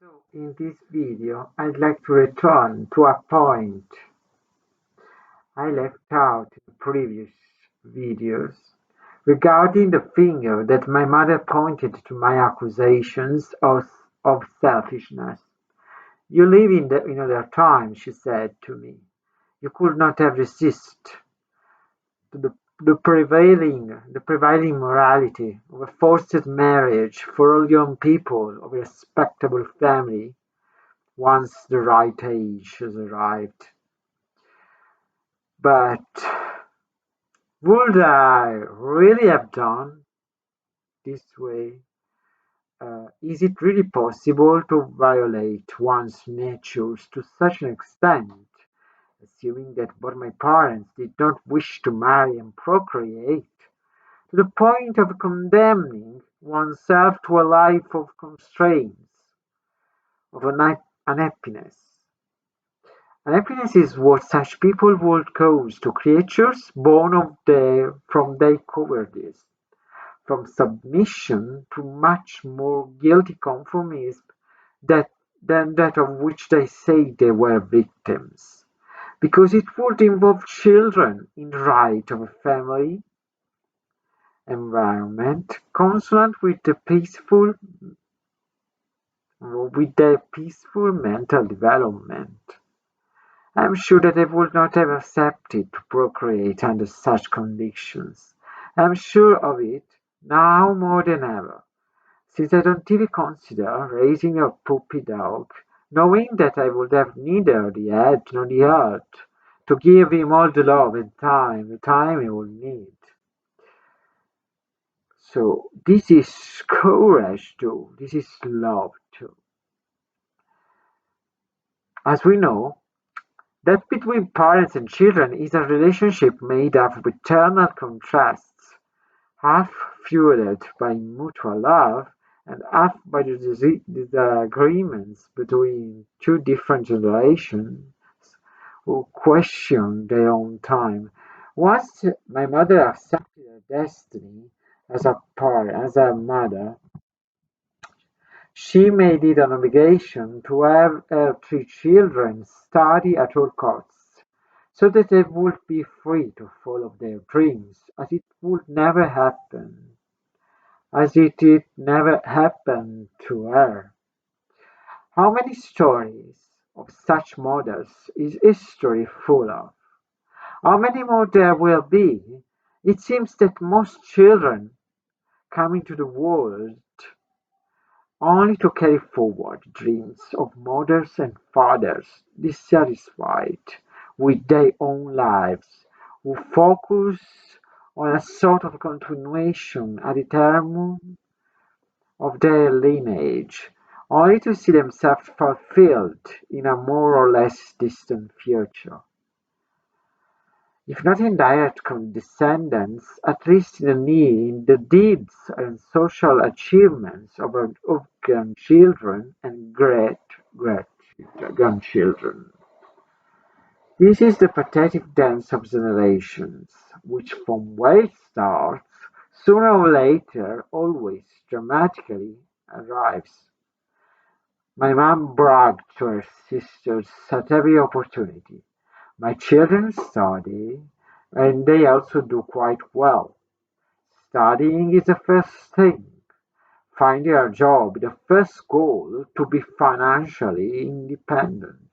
So in this video, I'd like to return to a point I left out in previous videos regarding the finger that my mother pointed to my accusations of selfishness. You live in other times, she said to me. You could not have resisted to the prevailing morality of a forced marriage for all young people of a respectable family once the right age has arrived. But would I really have done this way? Is it really possible to violate one's natures to such an extent, assuming that both my parents did not wish to marry and procreate, to the point of condemning oneself to a life of constraints, of unhappiness? Unhappiness is what such people would cause to creatures born from their cowardice, from submission to much more guilty conformism that, than that of which they say they were victims, because it would involve children in the right of a family environment consonant with their peaceful mental development. I am sure that I would not have accepted to procreate under such conditions. I am sure of it now more than ever, since I don't even consider raising a puppy dog, knowing that I would have neither the head nor the heart to give him all the time he would need. So this is courage too. This is love too. As we know, that between parents and children is a relationship made up of eternal contrasts, half fueled by mutual love and half by the disagreements between two different generations who question their own time. Once my mother accepted her destiny as a mother, she made it an obligation to have her three children study at all costs, so that they would be free to follow their dreams, as it did never happen to her. How many stories of such models is history full of? How many more there will be? It seems that most children come into the world only to carry forward dreams of mothers and fathers dissatisfied with their own lives, who focus on a sort of continuation ad eternum of their lineage, only to see themselves fulfilled in a more or less distant future. If not in direct descendants, at least in the deeds and social achievements of grandchildren and great-grandchildren. This is the pathetic dance of generations, which from where it starts, sooner or later, always dramatically arrives. My mom bragged to her sisters at every opportunity. My children study, and they also do quite well. Studying is the first thing. Finding a job, the first goal to be financially independent.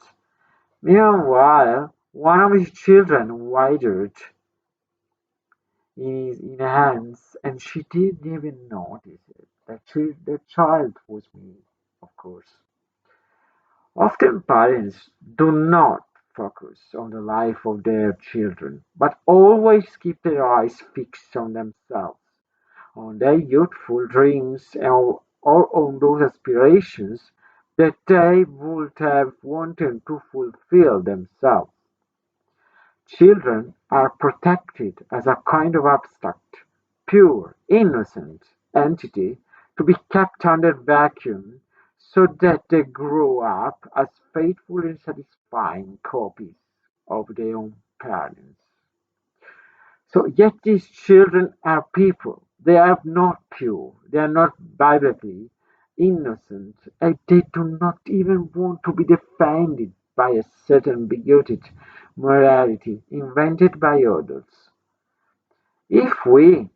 Meanwhile, one of his children withered in hands, and she didn't even notice it. The child was me, of course. Often parents do not focus on the life of their children, but always keep their eyes fixed on themselves, on their youthful dreams, or on those aspirations that they would have wanted to fulfill themselves. Children are protected as a kind of abstract, pure, innocent entity to be kept under vacuum so that they grow up as faithful and satisfying copies of their own parents. So yet these children are people. They are not pure. They are not biblically. innocent, and they do not even want to be defended by a certain bigoted morality invented by others. If we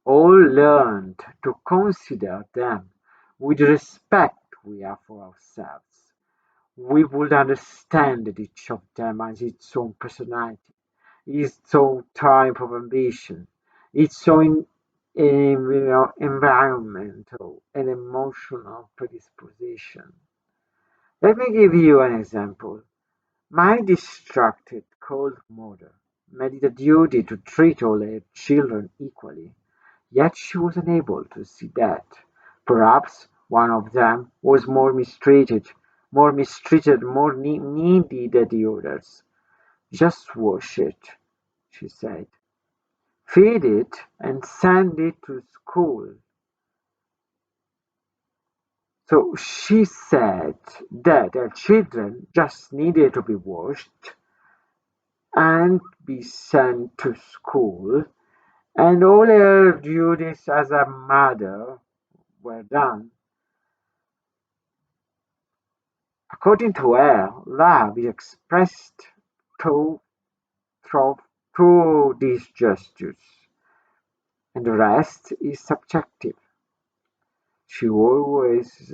all learned to consider them with the respect we have for ourselves, we would understand that each of them has its own personality, its own type of ambition, its own environmental and emotional predisposition. Let me give you an example. My distracted cold mother made it a duty to treat all her children equally, yet she was unable to see that perhaps one of them was more mistreated, more needy than the others. "Just wash it," she said. "Feed it and send it to school." So she said that her children just needed to be washed and be sent to school, and all her duties as a mother were done. According to her, love is expressed through, through, through these gestures, and the rest is subjective. She always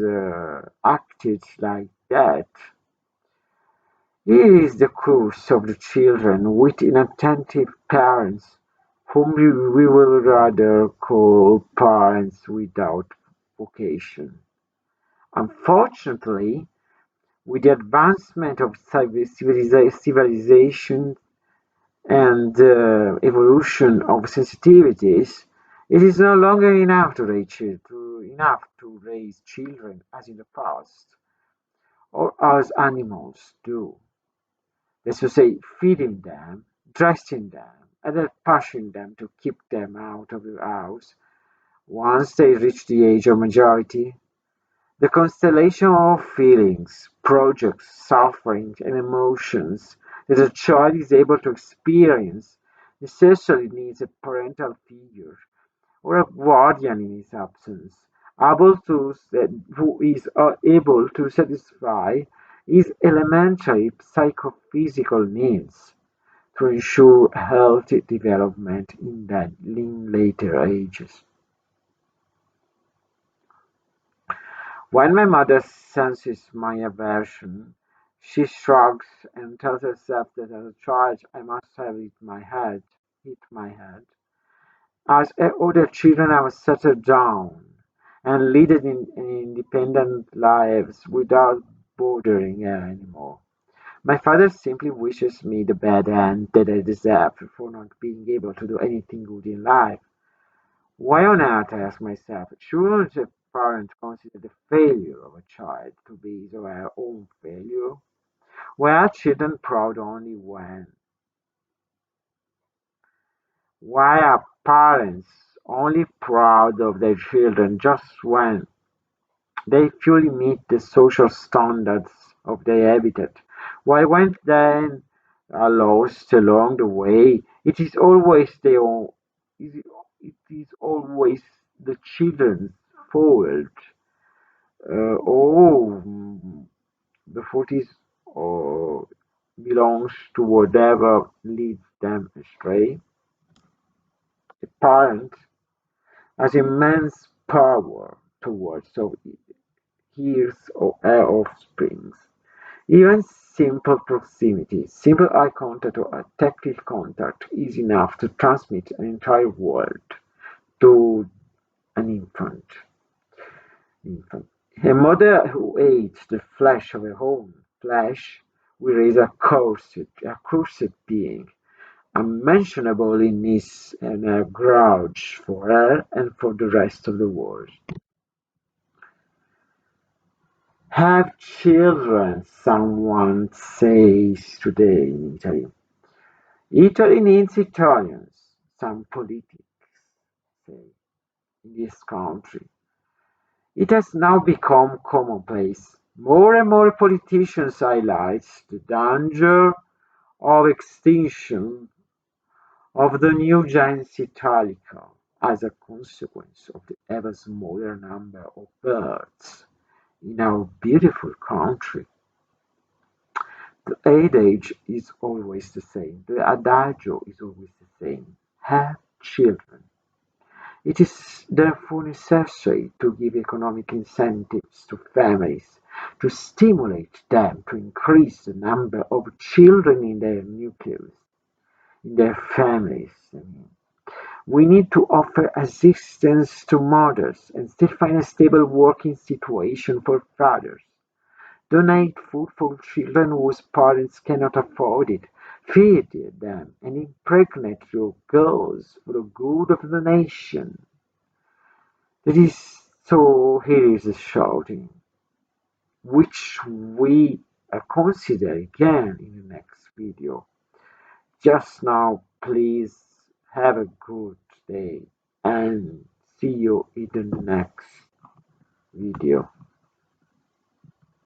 acted like that. It is the curse of the children with inattentive parents, whom we will rather call parents without vocation. Unfortunately, with the advancement of civilization and evolution of sensitivities, it is no longer enough to raise children as in the past, or as animals do. That's to say, feeding them, dressing them, and then pushing them to keep them out of the house once they reach the age of majority. The constellation of feelings, projects, sufferings, and emotions that a child is able to experience necessarily needs a parental figure or a guardian in his absence, who is able to satisfy his elementary psychophysical needs to ensure healthy development in later ages. When my mother senses my aversion, she shrugs and tells herself that as a child I must have hit my head. As other children have settled down and leading independent lives without bothering her anymore. My father simply wishes me the bad end that I deserve for not being able to do anything good in life. Why on earth, I ask myself, shouldn't a parent consider the failure of a child to be his or her own failure? Why are children proud only when? Why are parents only proud of their children just when they fully meet the social standards of their habitat? Why when they are lost along the way, it is always the children's fault? Oh, the fault is or belongs to whatever leads them astray. The parent has immense power towards his or her offspring. Even simple proximity, simple eye contact or tactile contact is enough to transmit an entire world to an infant. A mother who hates the flesh of her own flesh will raise a cursed being, unmentionable in his and a grudge for her and for the rest of the world. Have children, someone says today in Italy. Italy needs Italians, some politics say in this country. It has now become commonplace. More and more politicians highlight the danger of extinction of the new gens Italica. as a consequence of the ever smaller number of births in our beautiful country. The adage is always the same, the adagio is always the same: have children. It is therefore necessary to give economic incentives to families to stimulate them to increase the number of children in their nucleus, in their families. We need to offer assistance to mothers and still find a stable working situation for fathers. Donate food for children whose parents cannot afford it. Feed them and impregnate your girls for the good of the nation. That is so here is a shouting, which we consider again in the next video. Just now, please have a good day and see you in the next video.